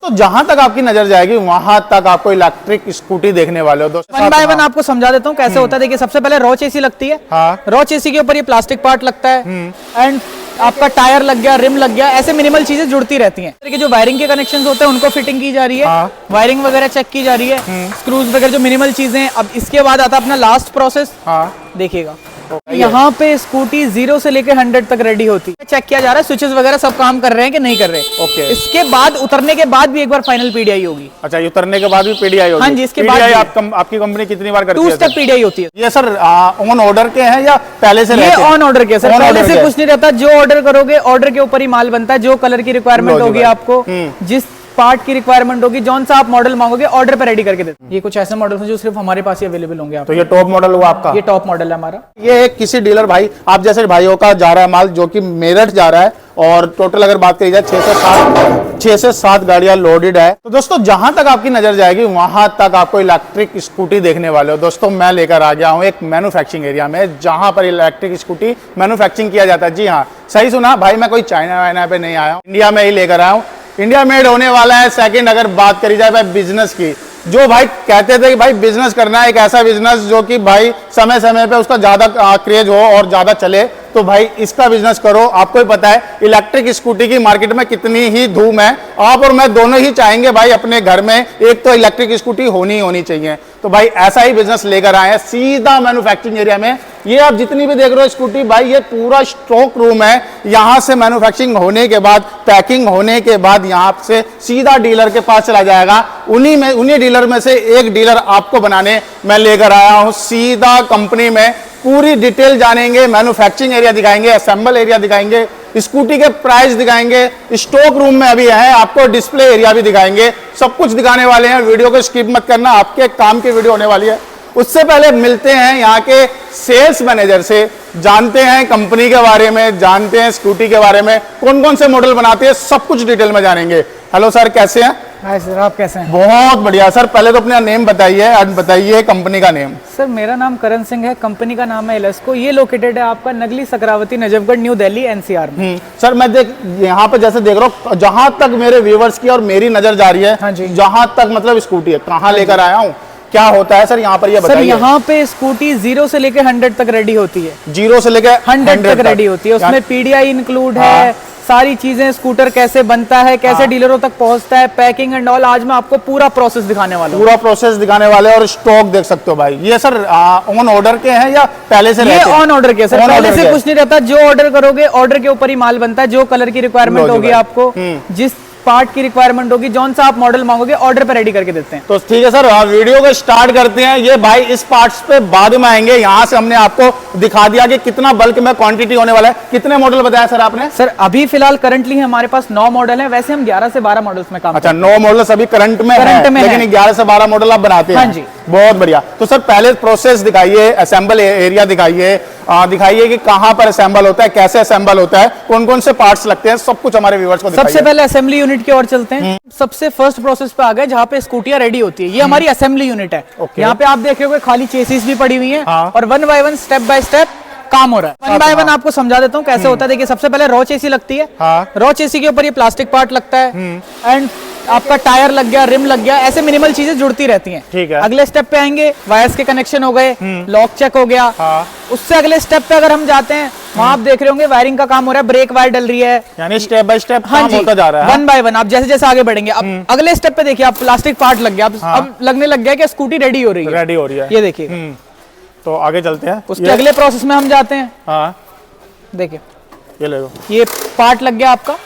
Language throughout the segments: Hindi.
तो जहां तक आपकी नजर जाएगी वहां तक आपको इलेक्ट्रिक स्कूटी देखने वाले हो दोस्तों। वन बाय वन आपको समझा देता हूँ कैसे होता है। देखिए सबसे पहले रॉ चेसी लगती है। हाँ। रॉ चेसी के ऊपर ये प्लास्टिक पार्ट लगता है एंड आपका टायर लग गया, रिम लग गया, ऐसे मिनिमल चीजें जुड़ती रहती हैं। देखिए जो वायरिंग के कनेक्शंस होते हैं उनको फिटिंग की जा रही है। हाँ। वायरिंग वगैरह चेक की जा रही है, स्क्रूज वगैरह जो मिनिमल चीजें। अब इसके बाद आता है अपना लास्ट प्रोसेस। हाँ। देखिएगा यहाँ पे स्कूटी 0 से लेके 100 तक रेडी होती है। चेक किया जा रहा है स्विचेस वगैरह सब काम कर रहे हैं कि नहीं कर रहे। ओके। इसके बाद उतरने के बाद भी एक बार फाइनल पीडीआई होगी। अच्छा, ये उतरने के बाद भी पीडीआई होगी? हाँ जी, इसके बाद आपकी कंपनी कितनी बार करती है? 2 स्टेप पीडीआई होती है। ये सर ऑन ऑर्डर के हैं या पहले से? ये ऑन ऑर्डर के सर, पहले से कुछ नहीं रहता। जो ऑर्डर करोगे ऑर्डर के ऊपर ही माल बनता है। जो कलर की रिक्वायरमेंट होगी आपको, जिस पार्ट की रिक्वायरमेंट होगी, जौन सा आप मॉडल मांगोगे ऑर्डर पे रेडी करके देते हैं। ये कुछ ऐसे मॉडल हैं जो सिर्फ हमारे पास ही अवेलेबल होंगे। तो ये टॉप मॉडल हुआ आपका? ये टॉप मॉडल है हमारा। ये किसी डीलर भाई आप जैसे भाइयों का जा रहा है माल जो कि मेरठ जा रहा है और टोटल अगर बात करी जाए 6 से 7 गाड़ियां लोडेड है। तो दोस्तों जहां तक आपकी नजर जाएगी वहां तक आपको इलेक्ट्रिक स्कूटी देखने वाले हो। दोस्तों मैं लेकर आ गया हूं एक मैन्युफैक्चरिंग एरिया में जहां पर इलेक्ट्रिक स्कूटी मैन्युफैक्चरिंग किया जाता है। जी हाँ, सही सुना भाई, मैं कोई चाइना वाइना पे नहीं आया हूं, इंडिया में ही लेकर आया हूं। इंडिया मेड होने वाला है। सेकंड, अगर बात करी जाए भाई बिजनेस की, जो भाई कहते थे कि भाई बिजनेस करना है, एक ऐसा बिजनेस जो कि भाई समय समय पे उसका ज्यादा क्रेज हो और ज्यादा चले, तो भाई इसका बिजनेस करो। आपको ही पता है इलेक्ट्रिक स्कूटी की मार्केट में कितनी ही धूम है। आप और मैं दोनों ही चाहेंगे भाई अपने घर में एक तो इलेक्ट्रिक स्कूटी होनी चाहिए। तो भाई ऐसा ही बिजनेस लेकर आए हैं सीधा मैन्युफैक्चरिंग एरिया में। ये आप जितनी भी देख रहे हो स्कूटी भाई, ये पूरा स्टॉक रूम है। यहां से मैन्युफैक्चरिंग होने के बाद, पैकिंग होने के बाद यहां से सीधा डीलर के पास चला जाएगा। उन्हीं डीलर में से एक डीलर आपको बनाने मैं लेकर आया हूं सीधा कंपनी में। पूरी डिटेल जानेंगे, मैन्युफैक्चरिंग एरिया दिखाएंगे, असेंबल एरिया दिखाएंगे, स्कूटी के प्राइस दिखाएंगे, स्टॉक रूम में अभी है, आपको डिस्प्ले एरिया भी दिखाएंगे। सब कुछ दिखाने वाले हैं। वीडियो को स्किप मत करना, आपके काम की वीडियो होने वाली है। उससे पहले मिलते हैं यहाँ के सेल्स मैनेजर से, जानते हैं कंपनी के बारे में, जानते हैं स्कूटी के बारे में, कौन कौन से मॉडल बनाते हैं, सब कुछ डिटेल में जानेंगे। हेलो सर, कैसे हैं? हाय सर, आप कैसे हैं? बहुत बढ़िया सर। पहले तो अपना नेम बताइए और बताइए कंपनी का नेम। सर मेरा नाम करण सिंह है, कंपनी का नाम है एलेस्को। ये लोकेटेड है आपका नगली सकरावती, नजफगढ़, न्यू दिल्ली, एनसीआर में। सर मैं यहाँ पे जैसे देख रहा हूँ, जहां तक मेरे व्यूवर्स की और मेरी नजर जा रही है, हाँ जी, जहां तक मतलब स्कूटी है, कहाँ लेकर आया हूँ, क्या होता है सर यहाँ पर, ये बताइए। सर यहाँ पे स्कूटी 0 से लेके 100 तक रेडी होती है। 0 से लेके 100 तक रेडी होती है। उसमें पीडीआई इंक्लूड है, सारी चीजें, स्कूटर कैसे बनता है, कैसे डीलरों तक पहुंचता है, पैकिंग एंड ऑल। आज मैं आपको पूरा प्रोसेस दिखाने वाला हूं। पूरा प्रोसेस दिखाने वाले और स्टॉक देख सकते हो भाई। ये सर ऑन ऑर्डर के हैं या पहले से? ये ऑन ऑर्डर के सर, पहले से कुछ नहीं रहता। जो ऑर्डर करोगे ऑर्डर के ऊपर ही माल बनता है। जो कलर की रिक्वायरमेंट होगी आपको, जिस पार्ट की रिक्वायरमेंट होगी, जौन सा आप मॉडल मांगोगे ऑर्डर पे रेडी करके देते हैं। तो ठीक है सर, वीडियो को स्टार्ट करते हैं। ये भाई इस पार्ट्स पे बाद में आएंगे। यहाँ से हमने आपको दिखा दिया कि कितना बल्क में क्वांटिटी होने वाला है। कितने मॉडल बताया सर आपने? सर अभी फिलहाल करंटली हमारे पास 9 मॉडल है। वैसे हम 11 से 12 मॉडल्स में काम अच्छा, 9 मॉडल अभी करंट में है, लेकिन 11 से 12 मॉडल आप बनाते हैं। हाँ जी, बहुत बढ़िया। तो सर पहले प्रोसेस दिखाइए, असेंबल एरिया दिखाइए, दिखाइए कि कहां पर असेंबल होता है, कैसे असेंबल होता है, कौन कौन से पार्ट्स लगते हैं, सब कुछ हमारे व्यूअर्स को दिखाइए। सबसे पहले असेंबली यूनिट की ओर चलते हैं। सबसे फर्स्ट प्रोसेस पे आ गए जहां पे स्कूटियां रेडी होती है। ये हमारी असेंबली यूनिट है। यहाँ पे आप देख रहे हो खाली चेसिस भी पड़ी हुई है और 1 बाय 1 स्टेप बाय स्टेप काम हो रहा है। 1 बाय 1 आपको समझा देता हूँ कैसे होता है। देखिए सबसे पहले रॉ चेसी लगती है। रॉ चेसी के ऊपर ये प्लास्टिक पार्ट लगता है एंड आपका टायर लग गया, रिम लग गया, ऐसे मिनिमल चीजें जुड़ती रहती हैं। ठीक है। अगले स्टेप पे आएंगे, वायर्स के कनेक्शन हो गए, लॉक चेक हो गया। उससे अगले स्टेप पे अगर हम जाते हैं, वहां आप देख रहे होंगे वायरिंग का काम हो रहा है, ब्रेक वायर डल रही है, यानी स्टेप बाय स्टेप काम होता जा रहा है। 1 बाय 1 आप जैसे जैसे आगे बढ़ेंगे। अब अगले स्टेप पे देखिए, आप प्लास्टिक पार्ट लग गया, अब लगने लग गया कि स्कूटी रेडी हो रही है। रेडी हो रही है, ये देखिए। तो आगे चलते हैं, उसके अगले प्रोसेस में हम जाते हैं। हाँ देखिए ये ले लो, ये पार्ट लग गया आपका,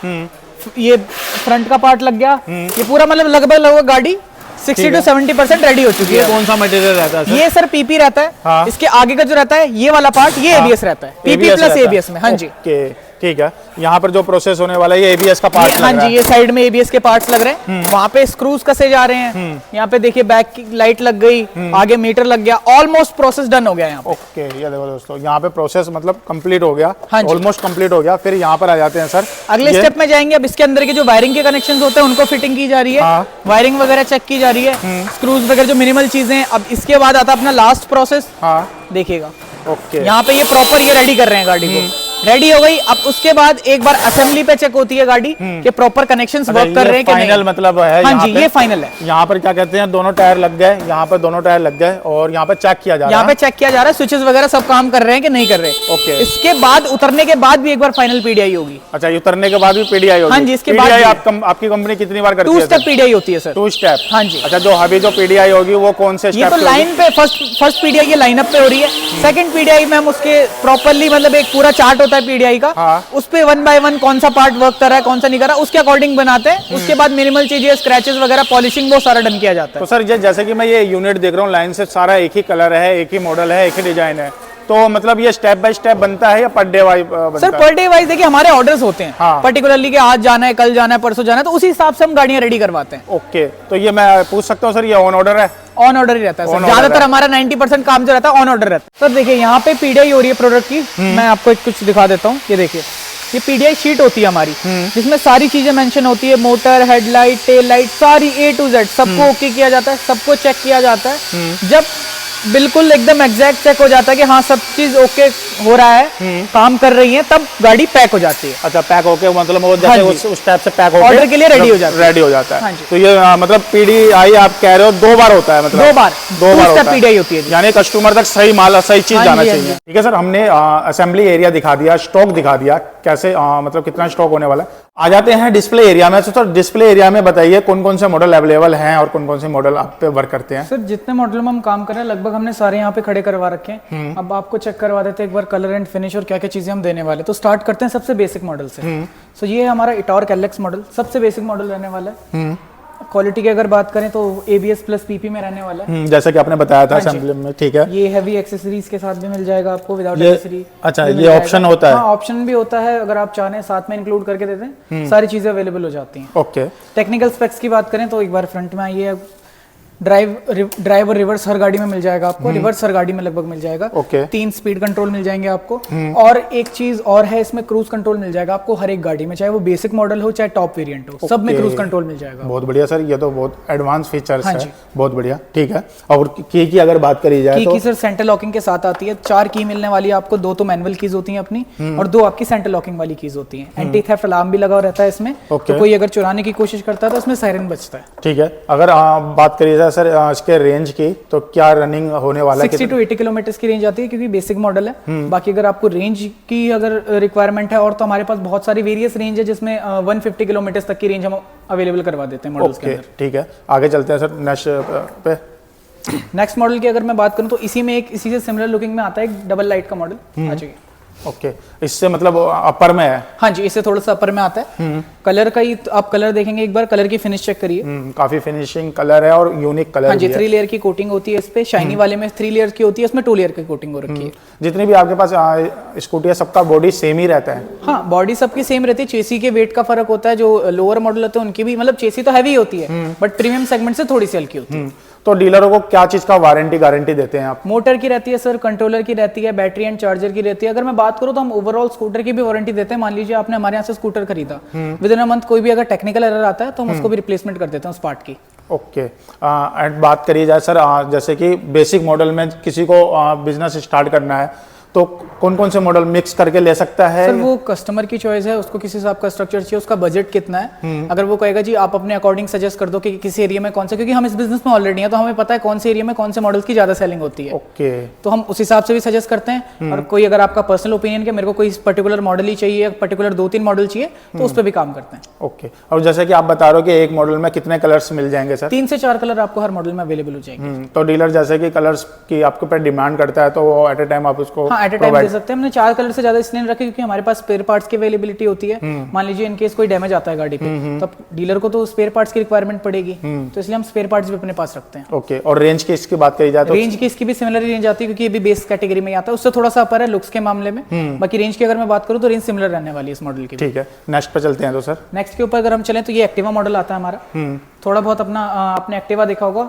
ये फ्रंट का पार्ट लग गया। ये पूरा मतलब लगभग गाड़ी 60 to 70% रेडी हो चुकी है। कौन सा मटेरियल रहता है सर? ये सर पीपी रहता है। हाँ। इसके आगे का जो रहता है ये वाला पार्ट, ये एबीएस रहता है। पीपी प्लस एबीएस में। हाँ जी, ठीक है। यहाँ पर जो प्रोसेस होने वाला है ये एबीएस का पार्ट। हाँ जी, ये साइड में एबीएस के पार्ट्स लग रहे हैं। वहाँ पे स्क्रूज कसे जा रहे हैं। यहाँ पे देखिए बैक की लाइट लग गई, आगे मीटर लग गया। ऑलमोस्ट प्रोसेस डन हो गया यहाँ पे। ओके, ये देखो दोस्तों, यहाँ पे प्रोसेस मतलब कंप्लीट हो गया। हाँ जी, ऑलमोस्ट कंप्लीट हो गया। फिर यहाँ पर आ जाते हैं सर, अगले स्टेप में जाएंगे। अब इसके अंदर के जो वायरिंग के कनेक्शंस होते हैं उनको फिटिंग की जा रही है। वायरिंग वगैरह चेक की जा रही है, स्क्रूज वगैरह जो मिनिमल चीजें। अब इसके बाद आता है अपना लास्ट प्रोसेस। देखिएगा, ओके, यहाँ पे ये प्रॉपर ये रेडी कर रहे हैं गाड़ी को। रेडी हो गई। अब उसके बाद एक बार असेंबली पे चेक होती है गाड़ी के प्रॉपर कनेक्शंस वर्क कर रहे हैं कि नहीं। फाइनल मतलब है, हाँ जी ये फाइनल है। यहाँ पर क्या कहते हैं, दोनों टायर लग गए, यहाँ पर दोनों टायर लग गए और यहाँ पे चेक किया जा रहा है। यहाँ पे चेक किया जा रहा है स्विचेस वगैरह सब काम कर रहे हैं कि नहीं कर रहे। ओके। इसके बाद उतरने के बाद भी एक बार फाइनल पीडीआई होगी। अच्छा, ये उतरने के बाद भी पीडीआई होगी? हाँ जी, इसके बाद पीडीआई आपकी कंपनी कितनी बार करती है? 2 स्टेप पीडीआई होती है सर। 2 स्टेप? हाँ जी। अच्छा, जो अभी जो पीडीआई होगी वो कौन से ये स्टेप तो लाइन पे फर्स्ट पीडीआई की लाइनअप पे हो रही है। सेकंड पीडीआई में हम उसके प्रॉपर्ली मतलब एक पूरा चार्ट होता है पीडीआई का, हाँ। उस पे 1 बाय 1 कौन सा पार्ट वर्क कर रहा है कौन सा नहीं कर रहा उसके अकॉर्डिंग बनाते हैं। उसके बाद मिनिमल चीजें स्क्रैचेस वगैरह पॉलिशिंग वो सारा डन किया जाता है। तो सर जैसे कि मैं ये यूनिट देख रहा हूँ, लाइन से सारा एक ही कलर है, एक ही मॉडल है, एक ही डिजाइन है, तो मतलब ये स्टेप बाय स्टेप बनता है या पर डे वाइज बनता सर पर डे वाइज देखिए हमारे ऑर्डर्स होते हैं, हाँ। पर्टिकुलरली कि आज जाना है, कल जाना है, परसों जाना है, तो उसी हिसाब से हम गाड़ियां रेडी करवाते हैं। ओके, तो ये मैं पूछ सकता हूँ सर, ये ऑन ऑर्डर है? ऑन ऑर्डर ही रहता है On सर, order ज्यादातर है। हमारा 90% काम जो रहता है ऑन ऑर्डर रहता है। सर देखिए यहाँ पे पीडीआई हो रही है प्रोडक्ट की, मैं आपको एक कुछ दिखा देता हूँ। ये देखिए ये पीडीआई शीट होती है हमारी, जिसमें सारी चीजें मेंशन होती है, मोटर, हेडलाइट, टेल लाइट, सारी A to Z सबको ओके किया जाता है, सबको चेक किया जाता है। जब बिल्कुल एकदम एग्जैक्ट चेक हो जाता है कि हाँ सब चीज ओके हो रहा है, काम कर रही है, तब गाड़ी पैक हो जाती है। अच्छा, पैक होके मतलब वो हाँ जैसे उस टाइप से पैक होके ऑर्डर के लिए रेडी हो जाता है। रेडी हो जाता है। हाँ जी। तो ये मतलब पीडीआई आप कह रहे हो 2 बार होता है? मतलब 2 बार होता है। पीडीआई होती है, यानी कस्टमर तक सही माल, सही चीज हाँ जाना जी, हाँ चाहिए। जी। ठीक है सर, हमने असेंबली एरिया दिखा दिया, स्टॉक दिखा दिया, कैसे मतलब कितना स्टॉक होने वाला है। आ जाते हैं डिस्प्ले एरिया में। तो सर डिस्प्ले एरिया में बताइए कौन कौन से मॉडल अवेलेबल हैं और कौन कौन से मॉडल आप पे वर्क करते हैं? सर जितने मॉडल में हम काम कर रहे हैं लगभग हमने सारे यहाँ पे खड़े करवा रखे हैं। अब आपको चेक करवा देते हैं एक बार कलर एंड फिनिश और क्या क्या चीजें हम देने वाले। तो स्टार्ट करते हैं सबसे बेसिक मॉडल से। सो ये है हमारा इटॉर्क एलएक्स मॉडल, सबसे बेसिक मॉडल रहने वाला है। क्वालिटी की अगर बात करें तो ABS प्लस PP में रहने वाला है, जैसे कि आपने बताया था असेंबली में। ठीक है, ये हैवी एक्सेसरीज के साथ भी मिल जाएगा आपको, विदाउट ये एक्सेसरी। अच्छा, ये ऑप्शन होता है? हाँ ऑप्शन भी होता है, अगर आप चाहें साथ में इंक्लूड करके देते हैं, सारी चीजें अवेलेबल हो जाती हैं। ओके। टेक्निकल स्पेक्स की बात करें तो एक बार फ्रंट में आइए, ड्राइव और रिवर्स हर गाड़ी में मिल जाएगा आपको, रिवर्स हर गाड़ी में लगभग मिल जाएगा। ओके। 3 स्पीड कंट्रोल मिल जाएंगे आपको, और एक चीज और है इसमें, क्रूज कंट्रोल मिल जाएगा आपको हर एक गाड़ी में, चाहे वो बेसिक मॉडल हो चाहे टॉप वेरिएंट हो, सब में क्रूज कंट्रोल मिल जाएगा। बहुत बढ़िया सर, ये तो बहुत एडवांस फीचर्स हाँ है, जी। बहुत बढ़िया। ठीक है, और की अगर बात करी जाए तो? की सर सेंटर लॉकिंग के साथ आती है, 4 की मिलने वाली है आपको, 2 तो मैनुअल कीज होती हैं अपनी और 2 आपकी सेंटर लॉकिंग वाली कीज होती हैं। एंटी थेफ्ट अलार्म भी लगा रहता है इसमें, तो कोई अगर चुराने की कोशिश करता है तो इसमें सायरन बजता है। ठीक है, अगर बात करिए जाए सर इसके रेंज की, तो क्या रनिंग होने वाला है? 60 to 80 किलोमीटर की रेंज आती है क्योंकि बेसिक मॉडल है। बाकी अगर आपको रेंज की अगर रिक्वायरमेंट है और तो हमारे पास बहुत सारी वेरियस रेंज है, जिसमें 150 किलोमीटर तक की रेंज हम अवेलेबल करवा देते हैं मॉडल्स के अंदर। ठीक है, आगे चलते हैं सर नेक्स्ट पे। नेक्स्ट मॉडल की अगर मैं बात करूं तो इसी से सिमिलर लुकिंग में आता है एक डबल लाइट का मॉडल आ जाइए। ओके, इससे मतलब अपर में है? हाँ जी, इससे थोड़ा सा अपर में आता है। कलर का ही आप कलर देखेंगे एक बार, कलर की फिनिश चेक करिए। काफी फिनिशिंग कलर है और यूनिक कलर। हाँ जी, 3 लेयर की कोटिंग होती है इस पे, शाइनी वाले में 3 लेयर की होती है, इसमें 2 लेयर की कोटिंग हो रखी है। जितनी भी आपके पास स्कूटी है सबका बॉडी सेम ही रहता है? हाँ, बॉडी सबकी सेम रहती है, चेसी के वेट का फर्क होता है। जो लोअर मॉडल होते हैं उनकी भी मतलब चेसी तो हैवी होती है, बट प्रीमियम सेगमेंट से थोड़ी सी हल्की होती है। तो डीलरों को क्या चीज का वारंटी गारंटी देते हैं आप? मोटर की रहती है सर, कंट्रोलर की रहती है, बैटरी एंड चार्जर की रहती है। अगर मैं बात करूं तो हम ओवरऑल स्कूटर की भी वारंटी देते हैं। मान लीजिए आपने हमारे यहाँ से स्कूटर खरीदा, विद इन अ मंथ कोई भी अगर टेक्निकल एरर आता है तो हम उसको भी रिप्लेसमेंट कर देते हैं उस पार्ट की। ओके। एंड बात करिए जाए सर जैसे कि बेसिक मॉडल में किसी को बिजनेस स्टार्ट करना है तो कौन कौन से मॉडल मिक्स करके ले सकता है? सर वो कस्टमर की चॉइस है, उसको किस हिसाब का स्ट्रक्चर चाहिए, उसका बजट कितना है। अगर वो कहेगा जी आप अपने अकॉर्डिंग सजेस्ट कर दो कि किस एरिया में कौन सा, क्योंकि हम इस बिजनेस में ऑलरेडी हैं तो हमें पता है कौन से एरिया में कौन से मॉडल्स की ज्यादा सेलिंग होती है। ओके। तो हम उस हिसाब से भी सजेस्ट करते हैं। और कोई अगर आपका पर्सनल ओपिनियन के मेरे को कोई पर्टिकुलर मॉडल ही चाहिए, पर्टिकुलर 2-3 मॉडल चाहिए, तो उस पर भी काम करते हैं। ओके। और जैसे कि आप बता रहे हो कि एक मॉडल में कितने कलर्स मिल जाएंगे सर? 3 से 4 कलर आपको हर मॉडल में अवेलेबल हो जाएंगे। तो डीलर जैसे कि कलर्स की आपके ऊपर डिमांड करता है तो वो एट ए टाइम आप उसको एट ए टाइम दे सकते हैं। हमने 4 कलर से ज्यादा इसलिए रखे क्योंकि हमारे पास स्पेयर पार्ट्स की अवेलेबिलिटी होती है। मान लीजिए इन केस कोई डैमेज आता है गाड़ी पे, तो डीलर को तो स्पेयर पार्ट्स की रिक्वायरमेंट पड़ेगी, तो इसलिए हम स्पेयर पार्ट्स भी अपने पास रखते हैं। ओके। और रेंज की इसकी बात करी जाए तो? रेंज की इसकी भी सिमिलर रेंज आती है क्योंकि ये भी बेस कैटेगरी में आता है, उससे थोड़ा सा अपर है लुक्स के मामले में। बाकी रेंज की अगर मैं बात करूं तो रेंज सिमिलर रहने वाली है इस मॉडल की। ठीक है, नेक्स्ट पे चलते हैं तो सर। नेक्स्ट के ऊपर अगर हम चलें तो ये एक्टिवा मॉडल आता है हमारा। थोड़ा बहुत अपना आपने एक्टिवा देखा होगा,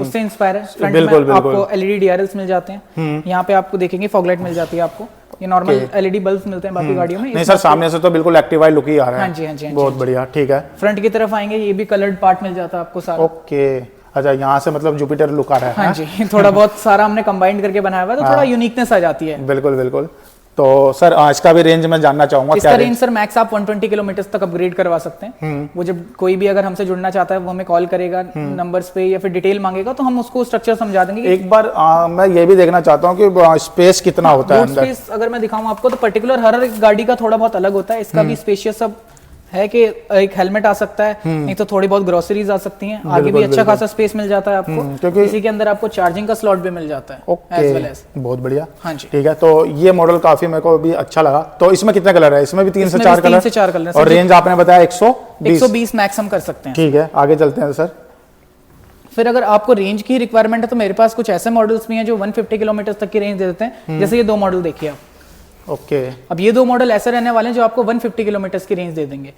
उससे इंस्पायर है। फ्रंट में आपको एलईडी डीआरएल्स मिल जाते हैं, यहाँ पे आपको देखेंगे फॉगलाइट मिल जाती है आपको। ये नॉर्मल एलईडी बल्ब्स मिलते हैं बाकी गाड़ियों में। नहीं सर, सामने से तो बिल्कुल एक्टिवा लुक ही आ रहा है। हाँ जी, हाँ जी, बहुत बढ़िया। ठीक है, फ्रंट की तरफ आएंगे, ये भी कलर्ड पार्ट मिल जाता है आपको सारा। ओके। अच्छा, यहाँ से मतलब जुपिटर लुक आ रहा है? हाँ जी, थोड़ा बहुत सारा हमने कंबाइंड करके बनाया हुआ है तो थोड़ा यूनिकनेस आ जाती है। बिल्कुल बिल्कुल। तो सर इसका भी रेंज मैं जानना चाहूंगा। इसका रेंज सर मैक्स आप 120 किलोमीटर तक अपग्रेड करवा सकते हैं। वो जब कोई भी अगर हमसे जुड़ना चाहता है वो हमें कॉल करेगा नंबर्स पे या फिर डिटेल मांगेगा तो हम उसको स्ट्रक्चर समझा देंगे। एक बार मैं ये भी देखना चाहता हूँ कि स्पेस कितना होता है अंदर। स्पेस अगर मैं दिखाऊं आपको तो पर्टिकुलर हर एक गाड़ी का थोड़ा बहुत अलग होता है। इसका भी स्पेशियस सब है कि एक हेलमेट आ सकता है, नहीं तो थोड़ी बहुत ग्रोसरीज आ सकती हैं, आगे भी अच्छा खासा स्पेस मिल जाता है आपको, क्योंकि इसी के अंदर आपको चार्जिंग का स्लॉट भी मिल जाता है। ओके, बहुत बढ़िया। हाँ जी, ठीक है। तो ये मॉडल काफी मेरे को भी अच्छा लगा। तो इसमें कितने कलर है? इसमें भी 3 से 4 कलर और रेंज आपने बताया 120 मैक्सिमम कर सकते हैं। ठीक है, आगे चलते हैं सर। फिर अगर आपको रेंज की रिक्वायरमेंट है तो मेरे पास कुछ ऐसे मॉडल्स भी हैं जो 150 किलोमीटर तक की रेंज दे देते हैं। जैसे ये 2 मॉडल देखिए आप। ओके, अब ये 2 मॉडल ऐसे रहने वाले हैं जो आपको 150 किलोमीटर की रेंज दे देंगे।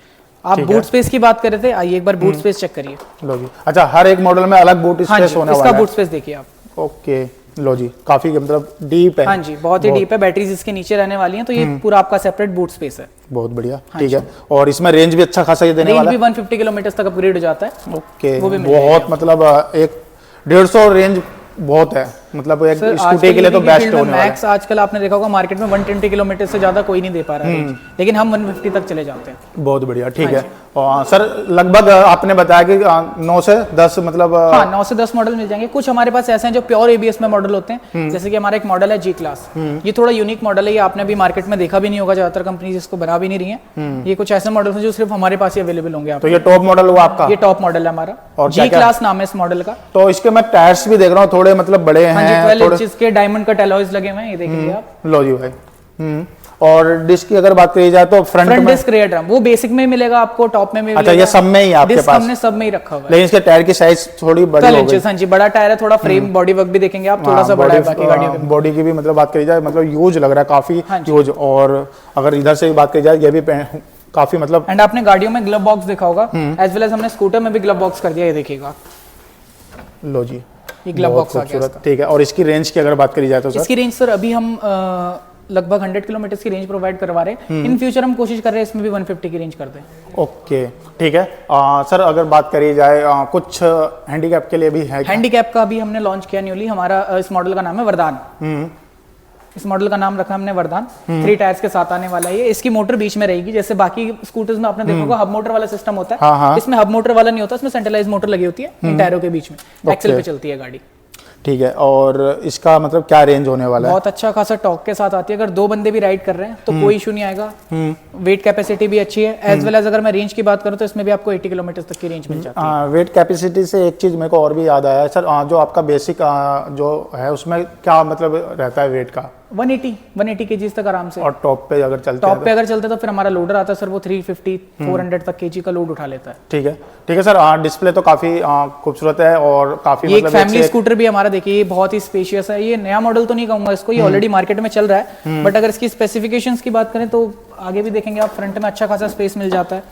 आप बूट स्पेस की बात कर रहे थे, आइए एक बार बूट स्पेस चेक करिए। लो जी। अच्छा, हर एक मॉडल में अलग बूट स्पेस होने वाला है। इसका बूट स्पेस देखिए आप। ओके, लो जी, काफी मतलब डीप है। हाँ जी, बहुत ही डीप है। बैटरीज इसके नीचे रहने वाली हैं, तो ये पूरा आपका सेपरेट बूट स्पेस है। बहुत बढ़िया। ठीक है। और इसमें रेंज भी अच्छा खासा ये देने वाला है। रेंज भी 150 किलोमीटर तक अपग्रेड हो जाता है। ओके, बहुत मतलब एक 150 रेंज बहुत है, मतलब एक स्कूटी के लिए तो बेस्ट होने वाला है। मैक्स आजकल आपने देखा होगा मार्केट में 120 किलोमीटर से ज्यादा कोई नहीं दे पा रहा है, लेकिन हम 150 तक चले जाते हैं। बहुत बढ़िया। ठीक है। और सर लगभग आपने बताया कि 9 से 10 मतलब 9 से 10 मॉडल मिल जाएंगे। कुछ हमारे पास ऐसे हैं जो प्योर एबीएस में मॉडल होते हैं। जैसे कि हमारा एक मॉडल है जी क्लास, ये थोड़ा यूनिक मॉडल है, ये आपने भी मार्केट में देखा भी नहीं होगा, ज्यादातर कंपनीज इसको बना भी नहीं रही है। ये कुछ ऐसे मॉडल हैं जो सिर्फ हमारे पास ही अवेलेबल होंगे। तो ये टॉप मॉडल हुआ आपका? ये टॉप मॉडल है हमारा, और जी क्लास नाम है इस मॉडल का। तो इसके मैं टायर्स भी देख रहा हूँ, थोड़े मतलब बड़े हैं। 12 इंच के डायमंड कट अलॉयज लगे हुए हैं, ये देखिए आप। लो जी भाई। और डिस्क की अगर बात करी जाए तो फ्रंट डिस्क रेयर ड्रम वो बेसिक में मिलेगा आपको, टॉप में मिलेगा। अच्छा, ये सब में ही आपके पास? हमने सब में ही रखा हुआ है, लेकिन इसके टायर की साइज थोड़ी बड़ी हो गई। हाँ जी, बड़ा टायर है, थोड़ा फ्रेम बॉडी वर्क भी देखेंगे आप, थोड़ा सा बड़ा है बाकी गाड़ियों के। बॉडी की भी मतलब बात करी जाए, मतलब यूज लग रहा है काफी यूज। और अगर इधर से बात करी जाए, ये भी काफी मतलब। एंड आपने गाड़ियों में ग्लव बॉक्स देखा होगा, एज वेल एज हमने स्कूटर में भी ग्लव बॉक्स कर दिया, ये देखिएगा। लो जी, ये ग्लव बॉक्स आ गया। ठीक है। और इसकी रेंज की अगर बात करी जाए तो सर? इसकी रेंज सर अभी हम लगभग 100 किलोमीटर की रेंज प्रोवाइड करवा रहे हैं। इन फ्यूचर हम कोशिश कर रहे हैं इसमें भी 150 की रेंज कर दें। ओके, ठीक है। सर अगर बात करी जाए कुछ हैंडीकैप के लिए भी है? हैंडीकैप का भी हमने लॉन्च किया न्यूली। हमारा इस मॉडल का नाम है वरदान। इस मॉडल का नाम रखा हमने वरदान। 3 टायर्स के साथ आने वाला है ये। इसकी मोटर बीच में रहेगी, जैसे बाकी स्कूटर्स में आपने देखा होगा हब मोटर वाला सिस्टम होता है। हाँ। इसमें हब मोटर वाला नहीं होता, इसमें सेंट्रलाइज मोटर लगी होती है इन टायरों के बीच में, एक्सेल पे चलती है गाड़ी। ठीक है। और इसका मतलब क्या रेंज होने वाला है? बहुत अच्छा खासा टॉर्क के साथ आती है। अगर 2 बंदे भी राइड कर रहे हैं तो कोई इशू नहीं आएगा। वेट कैपेसिटी भी अच्छी है, एज वेल एज अगर मैं रेंज की बात करूं तो इसमें भी आपको 80 किलोमीटर तक की रेंज मिल जाती है। वेट कैपेसिटी से एक चीज मेरे को और भी याद आया है सर, जो आपका बेसिक जो है उसमें क्या मतलब रहता है वेट का? 180 केजीज तक आराम से। और टॉप पे अगर चलते तो फिर हमारा लोडर आता है सर, वो 350 400 तक केजी का लोड उठा लेता है। ठीक है सर। डिस्प्ले तो काफी खूबसूरत है और काफी मतलब एक फैमिली स्कूटर भी हमारा देखिए, बहुत ही स्पेशियस है। ये नया मॉडल तो नहीं कहूंगा इसको, ये ऑलरेडी मार्केट में चल रहा है, बट अगर इसकी स्पेसिफिकेशंस की बात करें तो आगे भी देखेंगे आप, फ्रंट में अच्छा खासा स्पेस मिल जाता है,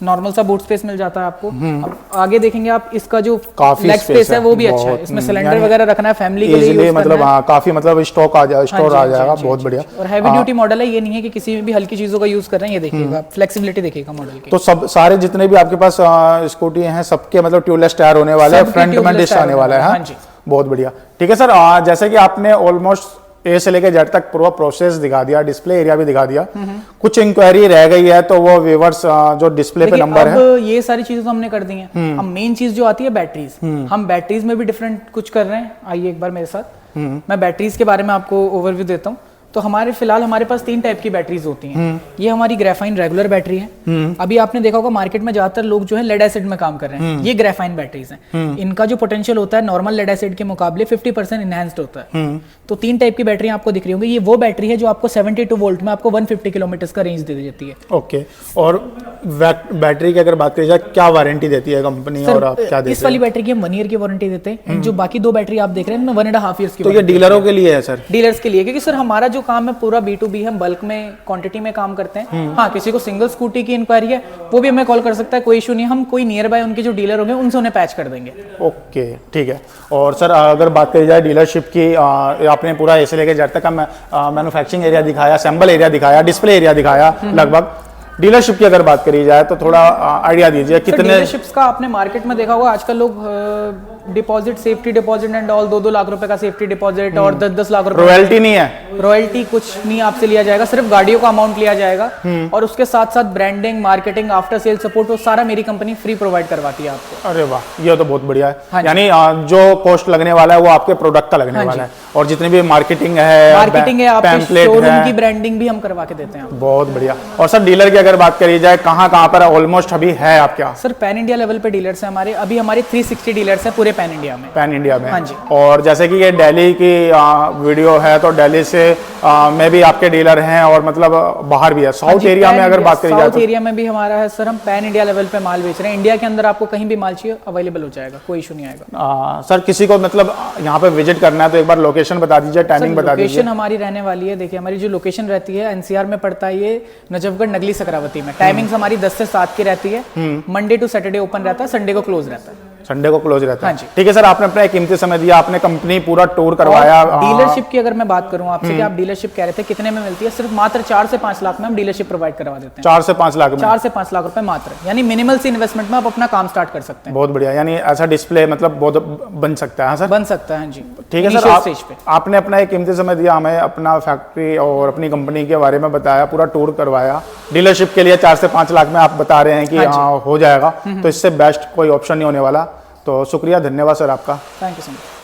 नॉर्मल सा बूट स्पेस मिल जाता है आपको। अब आगे देखेंगे आप, इसका जो लेग स्पेस है वो भी अच्छा है। इसमें सिलेंडर वगैरह रखना है फैमिली के लिए, मतलब काफी मतलब स्टोर आ जाएगा। बहुत बढ़िया। और हैवी ड्यूटी मॉडल है, ये नहीं है कि किसी भी हल्की चीजों का यूज कर रहे हैं। ये देखिएगा, फ्लेक्सिबिलिटी देखिएगा मॉडल की। तो सब सारे जितने भी आपके पास स्कूटी हैं सबके मतलब ट्यूबलेस टायर होने वाले हैं, फ्रंट में डिस्क आने वाला है। हाँ जी, बहुत बढ़िया। ठीक है सर। जैसे कि आपने ऑलमोस्ट ए से लेकर जेड तक पूरा प्रोसेस दिखा दिया, डिस्प्ले एरिया भी दिखा दिया। कुछ इंक्वायरी रह गई है तो वो व्यूअर्स जो डिस्प्ले पे नंबर है, ये सारी चीजें तो हमने कर दी हैं। अब मेन चीज जो आती है बैटरीज, हम बैटरीज में भी डिफरेंट कुछ कर रहे हैं। आइए एक बार मेरे साथ, मैं बैटरीज के बारे में आपको ओवरव्यू देता हूँ। तो फिलहाल हमारे पास 3 टाइप की बैटरीज होती हैं। ये हमारी ग्रेफाइन रेगुलर बैटरी है। अभी आपने देखा होगा मार्केट में ज्यादातर लोग जो है लेड एसिड में काम कर रहे हैं। ये ग्रेफाइन बैटरीज हैं। इनका जो पोटेंशियल होता है नॉर्मल लेड एसिड के मुकाबले 50% इनहैंस्ड होता है। तो 3 टाइप की बैटरी आपको दिख रही होंगी। ये वो बैटरी है जो आपको 72 वोल्ट में आपको 150 किलोमीटर का रेंज दे देती है। ओके। और बैटरी की अगर बात करी जाए, क्या वारंटी देती है कंपनी और आप क्या देते हैं? इस वाली बैटरी की हम 1 ईयर की वारंटी देते हैं। जो बाकी 2 बैटरी आप देख रहे हैं 1.5 ईयर्स की। तो ये डीलरों के लिए है सर? डीलर्स के लिए, क्योंकि सर हमारा जो काम है पूरा B2B है, बल्क में क्वांटिटी में काम करते हैं। हाँ, किसी को सिंगल स्कूटी की इंक्वायरी है वो भी हमें कॉल कर सकता है, कोई इशू नहीं। हम कोई नियर बाय उनके जो डीलर होंगे उनसे उन्हें पैच कर देंगे। ओके, ठीक है। और सर अगर बात करी जाए डीलरशिप की, आपने पूरा ऐसे लेके जेड तक का मैन्युफैक्चरिंग एरिया दिखाया, असेंबल एरिया दिखाया, डिस्प्ले एरिया दिखाया लगभग। डीलरशिप की अगर बात करी जाए तो थोड़ा आइडिया दीजिए कितने डीलरशिप्स का आपने मार्केट में देखा होगा। आजकल लोग deposit, safety deposit and all 2-2 lakh रुपए का सेफ्टी डिपॉजिट और 10-10 लाख रुपए रॉयल्टी नहीं है? रॉयल्टी कुछ नहीं आपसे लिया जाएगा, सिर्फ गाड़ियों का अमाउंट लिया जाएगा और उसके साथ साथ branding, marketing, after sale support वो सारा मेरी कंपनी फ्री प्रोवाइड करवाती है आपको। अरे वाह, ये तो बहुत बढ़िया है। हाँ जी। यानी जो कॉस्ट लगने वाला है वो आपके प्रोडक्ट का लगने वाला है, और जितनी भी मार्केटिंग है, आपके शोरूम की ब्रांडिंग भी हम करवा के देते हैं। बहुत बढ़िया। और सर डीलर की अगर बात करी जाए, कहाँ कहाँ पर ऑलमोस्ट अभी है आपके यहाँ? सर पैन इंडिया लेवल पे डीलर्स हैं हमारे, अभी हमारे 360 डीलर्स हैं पूरे पैन इंडिया में। पैन इंडिया में? हाँ जी। और जैसे कि ये दिल्ली की वीडियो है, तो दिल्ली से में भी आपके डीलर हैं, और मतलब बाहर भी है, साउथ एरिया में अगर बात करी जाए साउथ एरिया में भी हमारा है सर। हम पैन इंडिया लेवल पे माल बेच रहे हैं, इंडिया के अंदर आपको कहीं भी माल चाहिए अवेलेबल हो जाएगा, कोई इशू नहीं आएगा। सर किसी को मतलब यहाँ पे विजिट करना है तो एक बार लोकेशन बता दीजिए, टाइमिंग बता दीजिए। लोकेशन हमारी रहने वाली है, देखिए हमारी जो लोकेशन रहती है एनसीआर में पड़ता है, ये नजफगढ़ नगली सकरावती में। टाइमिंग्स हमारी 10 से 7 की रहती है, मंडे टू सैटरडे ओपन रहता है, संडे को क्लोज रहता है। संडे को क्लोज रहता है? हाँ जी। ठीक है सर, आपने अपना एक कीमती समय दिया, आपने कंपनी पूरा टूर करवाया। डीलरशिप की अगर मैं बात करूं आपसे कि आप डीलरशिप कह रहे थे कितने में मिलती है, सिर्फ मात्र 4 से 5 लाख में हम डीलरशिप प्रोवाइड करवा देते हैं। 4 से 5 लाख में? 4 से 5 लाख रुपए मात्र, यानी मिनिमल से इन्वेस्टमेंट में आप अपना काम स्टार्ट कर सकते हैं। बहुत बढ़िया। यानी ऐसा डिस्प्ले मतलब बहुत बन सकता है सर? बन सकता है जी। ठीक है सर, आपने अपना एक कीमती समय दिया, हमें अपना फैक्ट्री और अपनी कंपनी के बारे में बताया, पूरा टूर करवाया। डीलरशिप के लिए 4 से 5 लाख में आप बता रहे हैं कि हो जाएगा, तो इससे बेस्ट कोई ऑप्शन नहीं होने वाला। तो शुक्रिया, धन्यवाद सर आपका। Thank you so much.